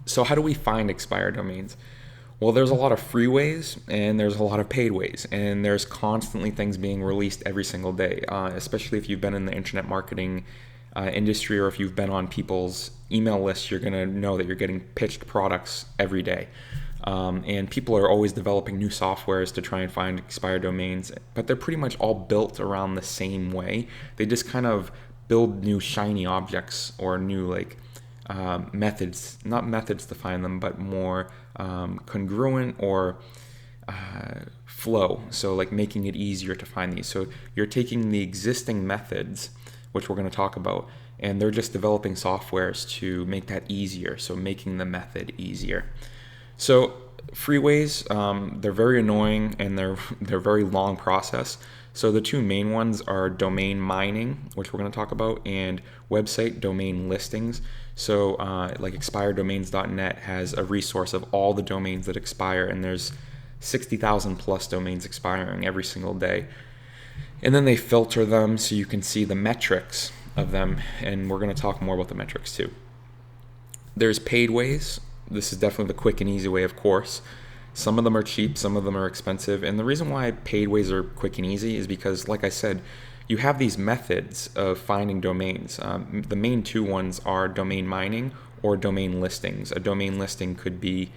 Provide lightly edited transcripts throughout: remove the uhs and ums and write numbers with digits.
So how do we find expired domains? Well, there's a lot of free ways and there's a lot of paid ways, and there's constantly things being released every single day, especially if you've been in the internet marketing industry, or if you've been on people's email lists, you're going to know that you're getting pitched products every day. And people are always developing new softwares to try and find expired domains, but they're pretty much all built around the same way. They just kind of build new shiny objects or new methods, not methods to find them, but more congruent or flow. So like making it easier to find these. So you're taking the existing methods, which we're going to talk about, and they're just developing softwares to make that easier. So making the method easier. So freeways, they're very annoying and they're very long process. So the two main ones are domain mining, which we're going to talk about, and website domain listings. So like expireddomains.net has a resource of all the domains that expire, and there's 60,000 plus domains expiring every single day. And then they filter them so you can see the metrics of them, and we're going to talk more about the metrics too. There's paid ways. This is definitely the quick and easy way, of course. Some of them are cheap, some of them are expensive. And the reason why paid ways are quick and easy is because, like I said, you have these methods of finding domains. The main two ones are domain mining or domain listings. A domain listing could be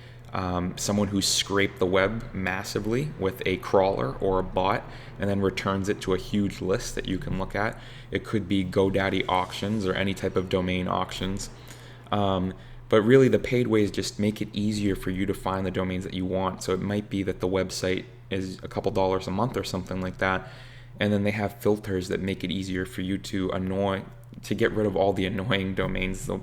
someone who scraped the web massively with a crawler or a bot and then returns it to a huge list that you can look at. It could be GoDaddy auctions or any type of domain auctions. But really the paid ways just make it easier for you to find the domains that you want. So it might be that the website is a couple dollars a month or something like that. And then they have filters that make it easier for you to get rid of all the annoying domains, the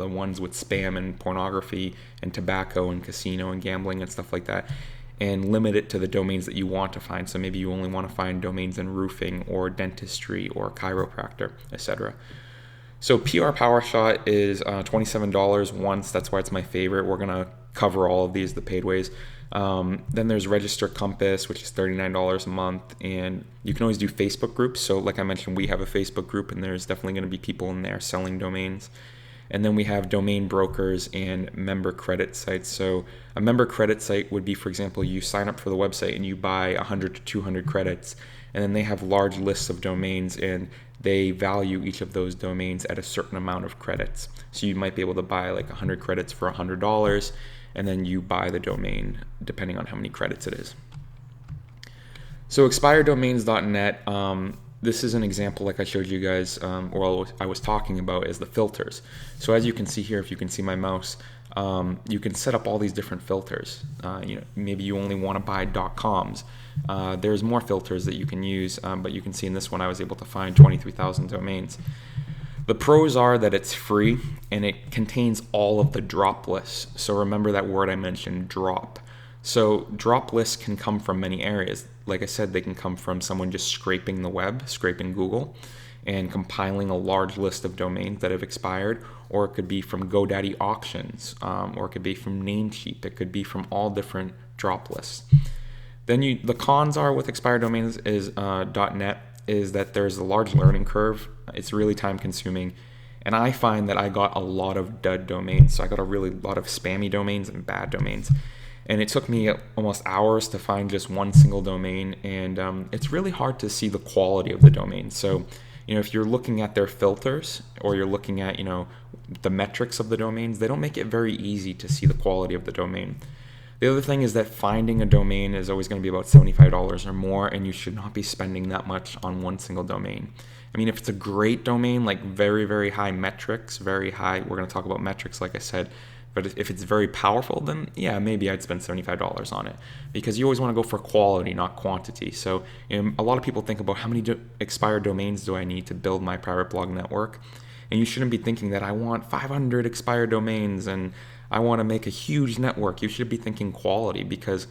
ones with spam and pornography and tobacco and casino and gambling and stuff like that, and limit it to the domains that you want to find. So maybe you only want to find domains in roofing or dentistry or chiropractor, etc. So PR Powershot is $27 once. That's why it's my favorite. We're going to cover all of these, the paid ways. Then there's Register Compass, which is $39 a month. And you can always do Facebook groups. So like I mentioned, we have a Facebook group, and there's definitely going to be people in there selling domains. And then we have domain brokers and member credit sites. So a member credit site would be, for example, you sign up for the website and you buy 100 to 200 credits. And then they have large lists of domains, and they value each of those domains at a certain amount of credits. So you might be able to buy like 100 credits for $100, and then you buy the domain depending on how many credits it is. So expireddomains.net, this is an example like I showed you guys, or I was talking about, is the filters. So as you can see here, if you can see my mouse, you can set up all these different filters. Maybe you only want to buy .coms. There's more filters that you can use, but you can see in this one I was able to find 23,000 domains. The pros are that it's free and it contains all of the drop lists. So remember that word I mentioned, drop. So drop lists can come from many areas. Like I said, they can come from someone just scraping the web, scraping Google, and compiling a large list of domains that have expired, or it could be from GoDaddy auctions, or it could be from Namecheap. It could be from all different drop lists. Then the cons are with expired domains is .net is that there's a large learning curve. It's really time consuming, and I find that I got a lot of dud domains. So I got a really lot of spammy domains and bad domains, and it took me almost hours to find just one single domain, and it's really hard to see the quality of the domain. So if you're looking at their filters, or you're looking at the metrics of the domains, they don't make it very easy to see the quality of the domain. The other thing is that finding a domain is always going to be about $75 or more, and you should not be spending that much on one single domain. I mean, if it's a great domain, like very, very high metrics, very high, we're going to talk about metrics, like I said, but if it's very powerful, then yeah, maybe I'd spend $75 on it, because you always want to go for quality, not quantity. So a lot of people think about how many expired domains do I need to build my private blog network, and you shouldn't be thinking that I want 500 expired domains and I want to make a huge network. You should be thinking quality, because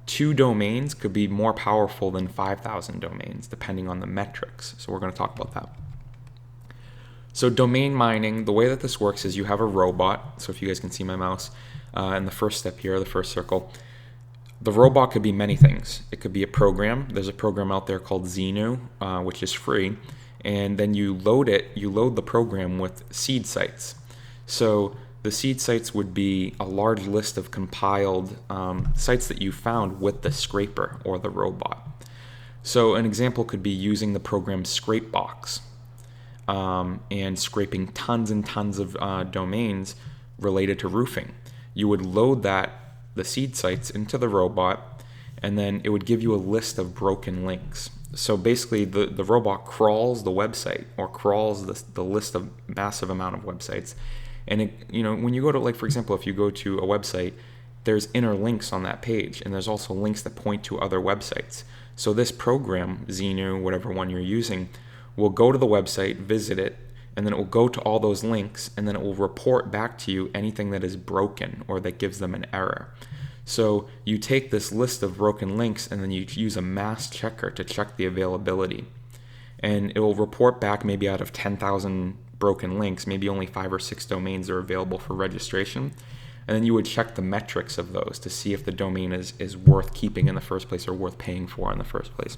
2 domains could be more powerful than 5,000 domains depending on the metrics. So we're going to talk about that. So domain mining, the way that this works is you have a robot. So if you guys can see my mouse, and the first step here, the first circle, the robot could be many things. It could be a program. There's a program out there called Xenu, which is free. And then you load the program with seed sites. So the seed sites would be a large list of compiled sites that you found with the scraper or the robot. So an example could be using the program Scrapebox and scraping tons and tons of domains related to roofing. You would load the seed sites into the robot, and then it would give you a list of broken links. So basically the robot crawls the website, or crawls the list of massive amount of websites. And when you go to, like, for example, if you go to a website, there's inner links on that page, and there's also links that point to other websites. So this program, Xenu, whatever one you're using, will go to the website, visit it, and then it will go to all those links, and then it will report back to you anything that is broken or that gives them an error. So you take this list of broken links, and then you use a mass checker to check the availability. And it will report back, maybe out of 10,000 broken links, maybe only 5 or 6 domains are available for registration. And then you would check the metrics of those to see if the domain is worth keeping in the first place or worth paying for in the first place.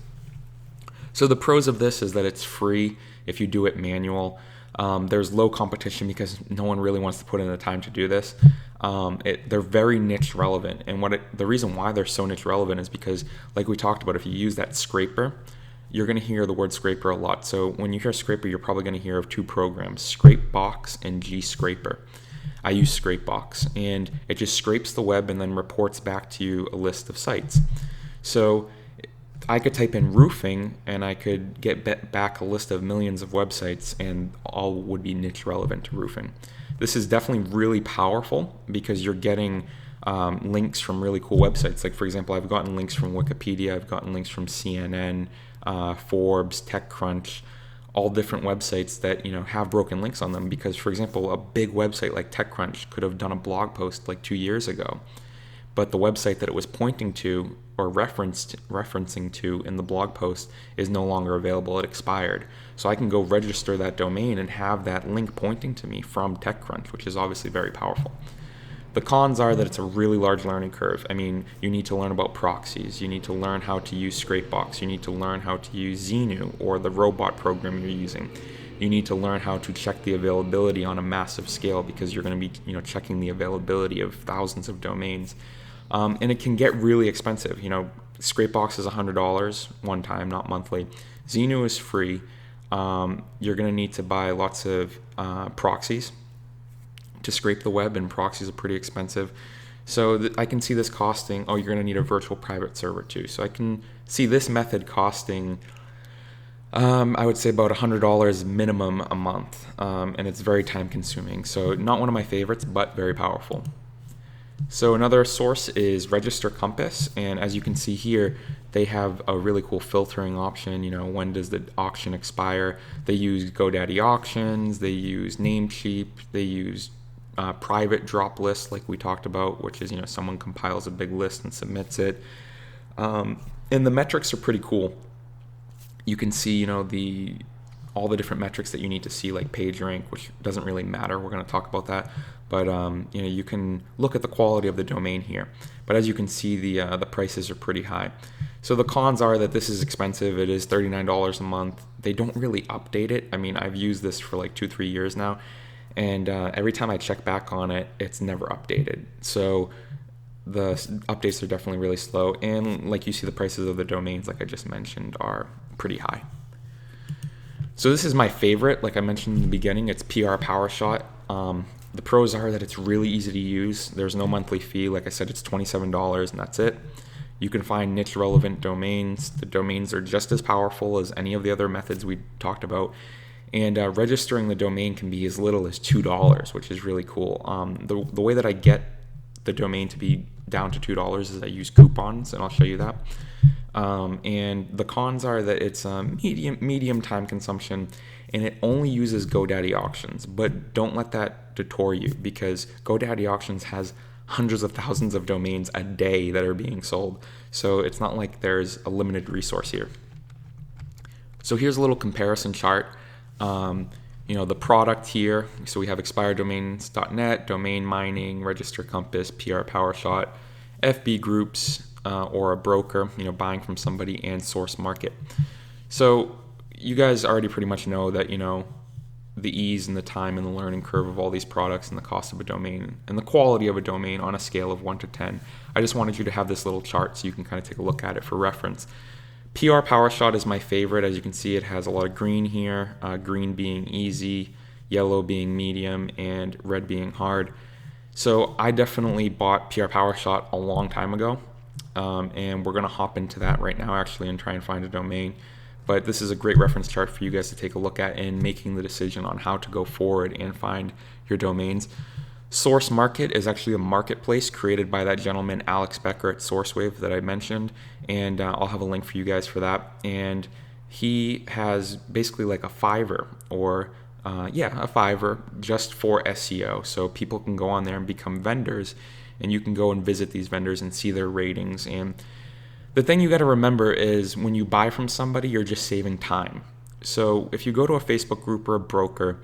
So the pros of this is that it's free if you do it manual. There's low competition because no one really wants to put in the time to do this. They're very niche relevant. And the reason why they're so niche relevant is because, like we talked about, if you use that scraper, you're going to hear the word scraper a lot. So when you hear scraper, you're probably going to hear of 2 programs, Scrapebox and G-Scraper. I use Scrapebox, and it just scrapes the web and then reports back to you a list of sites. So I could type in roofing, and I could get back a list of millions of websites, and all would be niche relevant to roofing. This is definitely really powerful because you're getting links from really cool websites. Like, for example, I've gotten links from Wikipedia, I've gotten links from CNN, Forbes, TechCrunch, all different websites that have broken links on them. Because, for example, a big website like TechCrunch could have done a blog post like 2 years ago, but the website that it was pointing to or referencing to in the blog post is no longer available. It expired. So I can go register that domain and have that link pointing to me from TechCrunch, which is obviously very powerful. The cons are that it's a really large learning curve. I mean, you need to learn about proxies. You need to learn how to use Scrapebox. You need to learn how to use Xenu or the robot program you're using. You need to learn how to check the availability on a massive scale because you're going to be, checking the availability of thousands of domains. And it can get really expensive. Scrapebox is $100 one time, not monthly. Xenu is free. You're going to need to buy lots of proxies to scrape the web, and proxies are pretty expensive. So I can see this costing, you're going to need a virtual private server too. So I can see this method costing, I would say about $100 minimum a month. And it's very time consuming. So not one of my favorites, but very powerful. So another source is Register Compass, and as you can see here, they have a really cool filtering option. When does the auction expire? They use GoDaddy auctions, they use Namecheap, they use private drop lists like we talked about, which is someone compiles a big list and submits it. And the metrics are pretty cool. You can see all the different metrics that you need to see, like page rank, which doesn't really matter. We're going to talk about that. But you can look at the quality of the domain here. But as you can see, the prices are pretty high. So the cons are that this is expensive. It is $39 a month. They don't really update it. I mean, I've used this for like 2-3 years now, and every time I check back on it, it's never updated. So the updates are definitely really slow. And like you see, the prices of the domains, like I just mentioned, are pretty high. So this is my favorite. Like I mentioned in the beginning, it's PR Powershot. The pros are that it's really easy to use. There's no monthly fee. Like I said, it's $27 and that's it. You can find niche relevant domains. The domains are just as powerful as any of the other methods we talked about. And registering the domain can be as little as $2, which is really cool. The way that I get the domain to be down to $2 is I use coupons, and I'll show you that. And the cons are that it's medium time consumption, and it only uses GoDaddy auctions. But don't let that deter you, because GoDaddy auctions has hundreds of thousands of domains a day that are being sold. So it's not like there's a limited resource here. So here's a little comparison chart. The product here. So we have expireddomains.net, domain mining, Register Compass, PR Powershot, FB groups, or a broker, buying from somebody, and source market. So you guys already pretty much know that, the ease and the time and the learning curve of all these products and the cost of a domain and the quality of a domain on a scale of 1 to 10. I just wanted you to have this little chart so you can kind of take a look at it for reference. PR Powershot is my favorite. As you can see, it has a lot of green here, green being easy, yellow being medium, and red being hard. So I definitely bought PR Powershot a long time ago, and we're going to hop into that right now actually and try and find a domain. But this is a great reference chart for you guys to take a look at in making the decision on how to go forward and find your domains. Source Market is actually a marketplace created by that gentleman, Alex Becker at SourceWave that I mentioned, and I'll have a link for you guys for that. And he has basically like a Fiverr or a Fiverr just for SEO. So people can go on there and become vendors, and you can go and visit these vendors and see their ratings. And the thing you got to remember is when you buy from somebody, you're just saving time. So if you go to a Facebook group or a broker,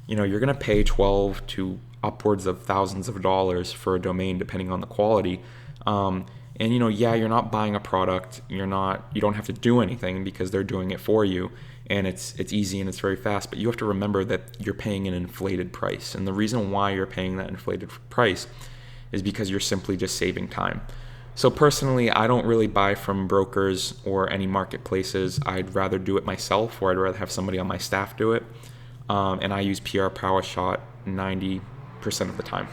you're going to pay 12 to upwards of thousands of dollars for a domain depending on the quality. And you're not buying a product. You don't have to do anything because they're doing it for you, and it's easy and it's very fast. But you have to remember that you're paying an inflated price, and the reason why you're paying that inflated price is because you're simply just saving time. So personally, I don't really buy from brokers or any marketplaces. I'd rather do it myself, or I'd rather have somebody on my staff do it. And I use PR Powershot 90% of the time.